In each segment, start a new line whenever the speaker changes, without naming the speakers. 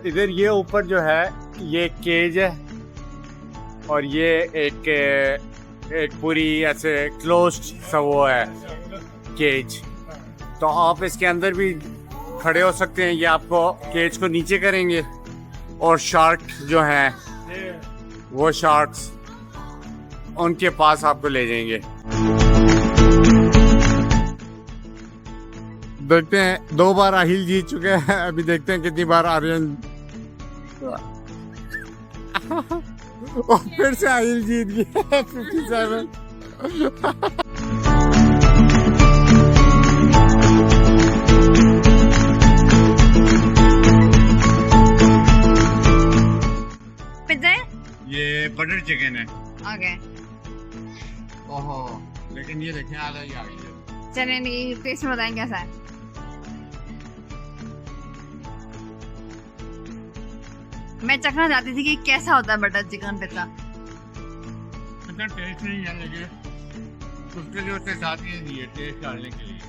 इधर ये ऊपर जो है ये केज है और ये एक पूरी ऐसे क्लोज्ड सा वो है केज, तो आप इसके अंदर भी खड़े हो सकते हैं। ये आपको केज को नीचे करेंगे और शार्क जो हैं वो शार्क्स उनके पास आपको ले जाएंगे। देखते हैं, 2 बार आहिल जीत चुके हैं, अभी देखते हैं कितनी बार आर्यन और फिर से आहिल जीत गया 57। ये बटर चिकन है।
ओके।
ओहो, लेकिन ये देखें आधा ही आ गई है।
चलिए नहीं, टेस्ट बताएं कैसा है। मैं चखना चाहती थी कि कैसा होता है बटर चिकन पिज्जा।
इतना टेस्ट नहीं है, लेकिन उसके लिए उसके साथ ये दिए टेस्ट डालने के लिए।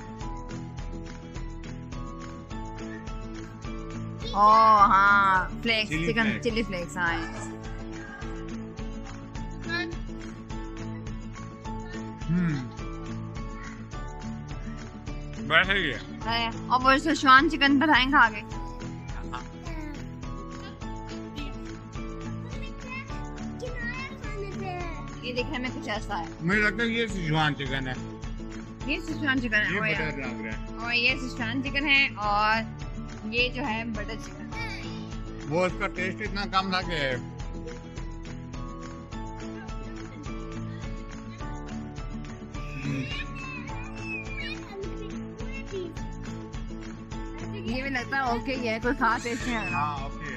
ओह हाँ, फ्लेक्स चिकन चिली फ्लेक्स। हाँ
वैसे ही है।
और वो शेजवान चिकन बताएंगे आगे। ये देखने में कुछ ऐसा है।
मुझे लगता है ये शेजवान चिकन है।
ये शेजवान चिकन है।
ये बटर लग रहा है।
और ये शेजवान चिकन है और ये जो है बटर चिकन।
वो उसका टेस्ट इतना कम था कि
ये भी लगता है ओके ही है, कोई खास टेस्ट नहीं है।
हाँ ओके।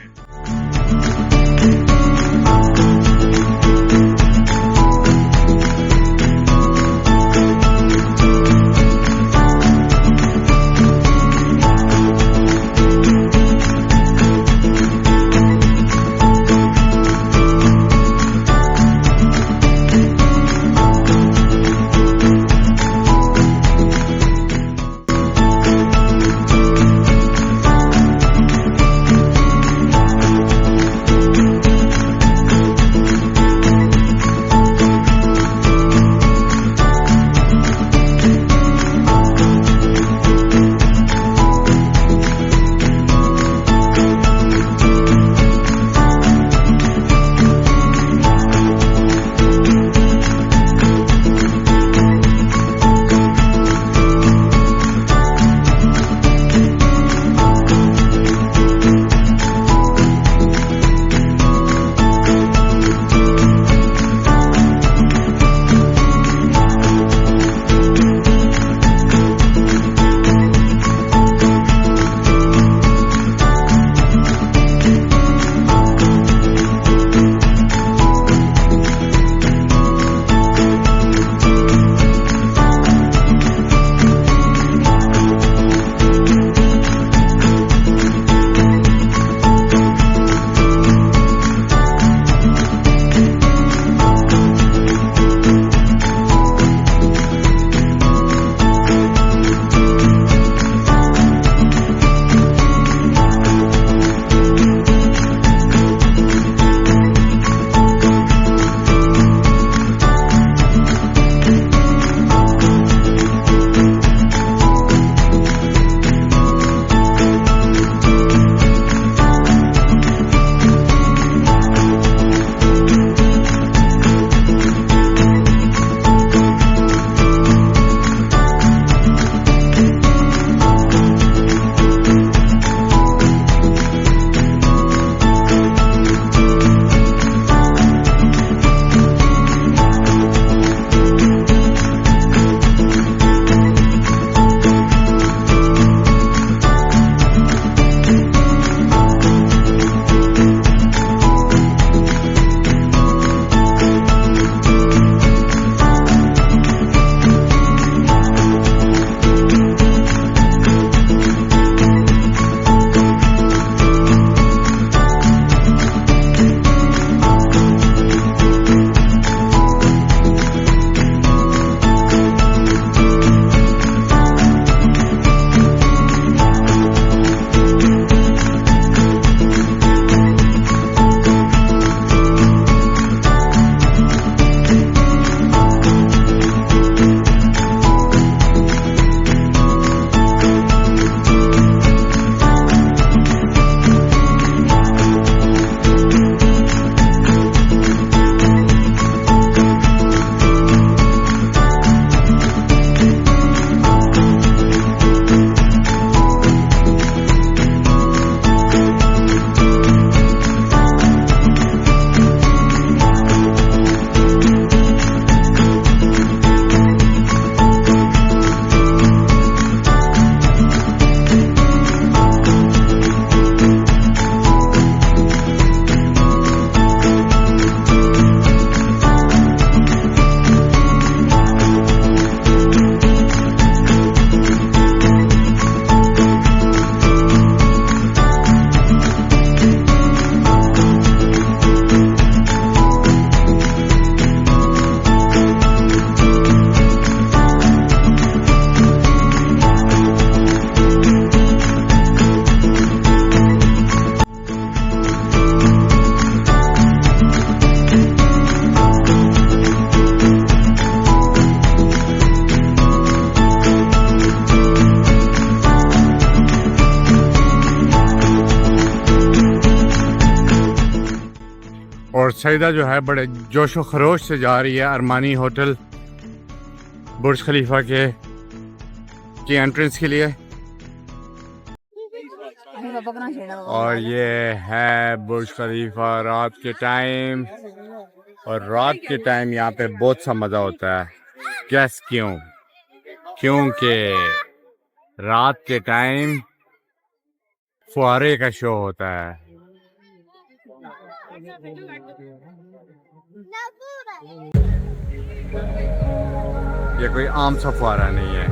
और सईदा जो है बड़े जोशो खरोश से जा रही है अरमानी होटल बुर्ज खलीफा के की एंट्रेंस के लिए। और ये है बुर्ज खलीफा रात के टाइम, और रात के टाइम यहाँ पे बहुत सा मज़ा होता है। गैस क्यों? क्योंकि रात के टाइम फुहारे का शो होता है। ये कोई आम सा फुहारा नहीं है।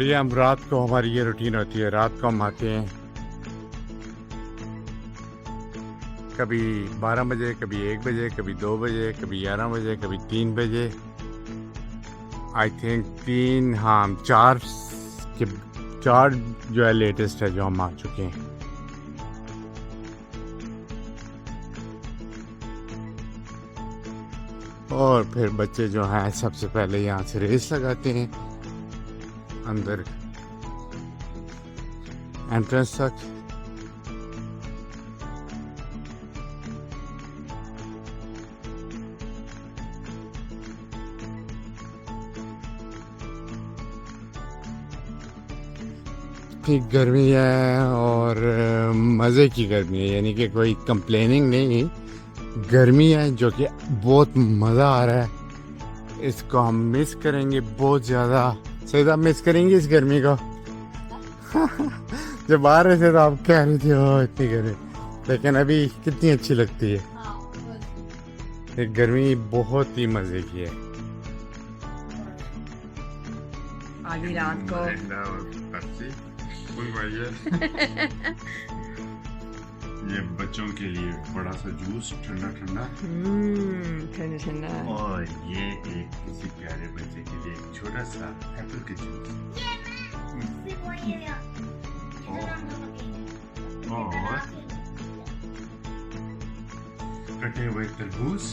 और ये हम रात को, हमारी ये रूटीन होती है, रात को हम आते हैं कभी 12 बजे, कभी 1 बजे, कभी 2 बजे, कभी 11 बजे, कभी 3 बजे। आई थिंक 3, हाँ 4 जो है लेटेस्ट है जो हम आ चुके हैं। और फिर बच्चे जो हैं सबसे पहले यहाँ से रेस लगाते हैं अंदर एंट्रेंस तक। ठीक गर्मी है और मज़े की गर्मी है, यानी कि कोई कंप्लेनिंग नहीं, गर्मी है जो कि बहुत मज़ा आ रहा है। इसको हम मिस करेंगे बहुत ज़्यादा। सही आप मिस करेंगे इस गर्मी को? जब आ रहे थे तो आप कह रहे थे ओ इतनी गर्मी, लेकिन अभी कितनी अच्छी लगती है। ये गर्मी बहुत ही मज़े की है।
आधी रात को
ये बच्चों के लिए बड़ा सा जूस ठंडा ठंडा
ठंडा ठंडा।
और ये एक किसी प्यारे बच्चे के लिए एक छोटा सा एप्पल का जूस। और कटे हुए तरबूज।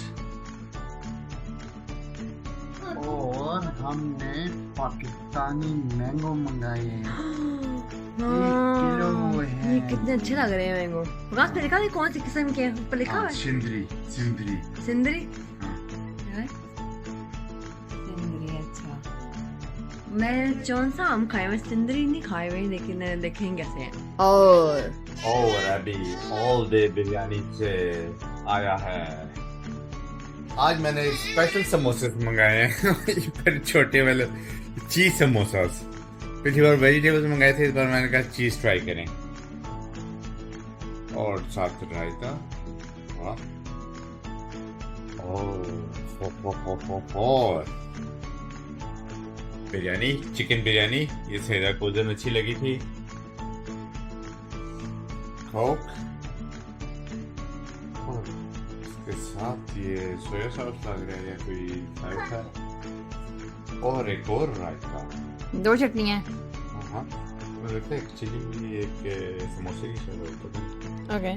और हमने पाकिस्तानी मैंगो मंगाए हैं।
ये कितने अच्छे लग रहे हैं मैंगो। रात पे लिखा है कौन सी किस्म के ऊपर लिखा है?
सिंदरी।
सिंदरी। सिंदरी, अच्छा। मैं कौन सा आम खाए हुए, सिंदरी नहीं खाए हुए, लेकिन देखेंगे कैसे हैं।
और अभी ऑल डे बिरयानी से आया है। आज मैंने स्पेशल समोसे मंगाए हैं। फिर छोटे वाले चीज समोसास। पिछली बार वेजिटेबल्स मंगाए थे, इस बार मैंने कहा चीज ट्राई करें। और साथ रायता। और बिरयानी, चिकन बिरयानी, ये सैदा को बहुत अच्छी लगी थी। कोक और इसके साथ ये सोया सॉस लग रहा है या कोई रायता और एक और रायता।
2 चटनियाँ।
हाँ, लगता है एक चिली, एक समोसे की शायद।
ओके।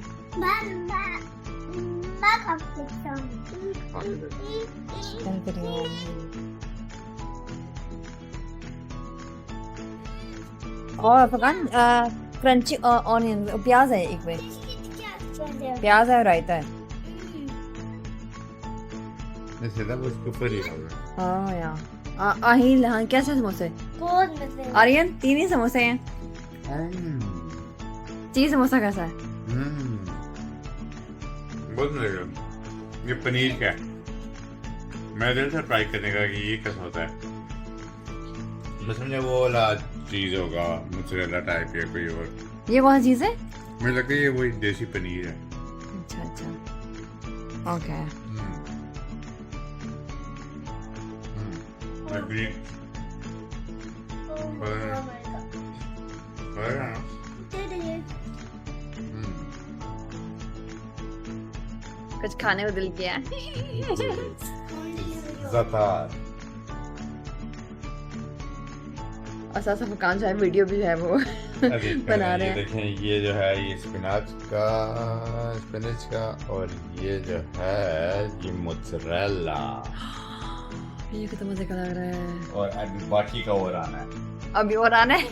और फकान क्रंची ऑनियन, प्याज है एक में, प्याज है और रायता है।
सीधा उसके ऊपर ही होगा।
हाँ यार आहिल। हाँ कैसे समोसे?
बहुत मजे।
आर्यन 3 ही समोसे हैं। चीज समोसा कैसा है?
बहुत मजे का। ये पनीर का है। मैं दिल से ट्राई करने का कि ये कैसा होता है। मैं समझा वो वाला चीज होगा, मोज़रेला टाइप या कोई और।
ये कौन सी चीज है?
मुझे लगता है ये वही देसी पनीर है।
अच्छा अच्छा, ओके।
Agree.
कुछ खाने को दिल किया। और साथ फकान जो है वीडियो भी जो है वो बना रहे हैं।
देखें ये जो है ये स्पिनच का और ये जो है ये मोज़रेला।
ये कितना मजे का लग रहा है।
और अभी बाकी का और आना है।
अभी और आना है।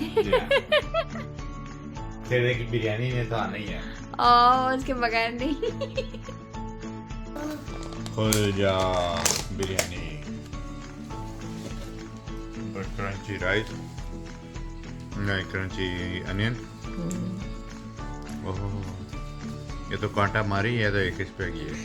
तेरे की बिरयानी में तो आना ही है।
उसके बगैर नहीं।
खुल जा बिरयानी। क्रंची राइस, नहीं क्रंची अनियन। ओह ये तो कांटा मारी है, तो एक इस पे की है।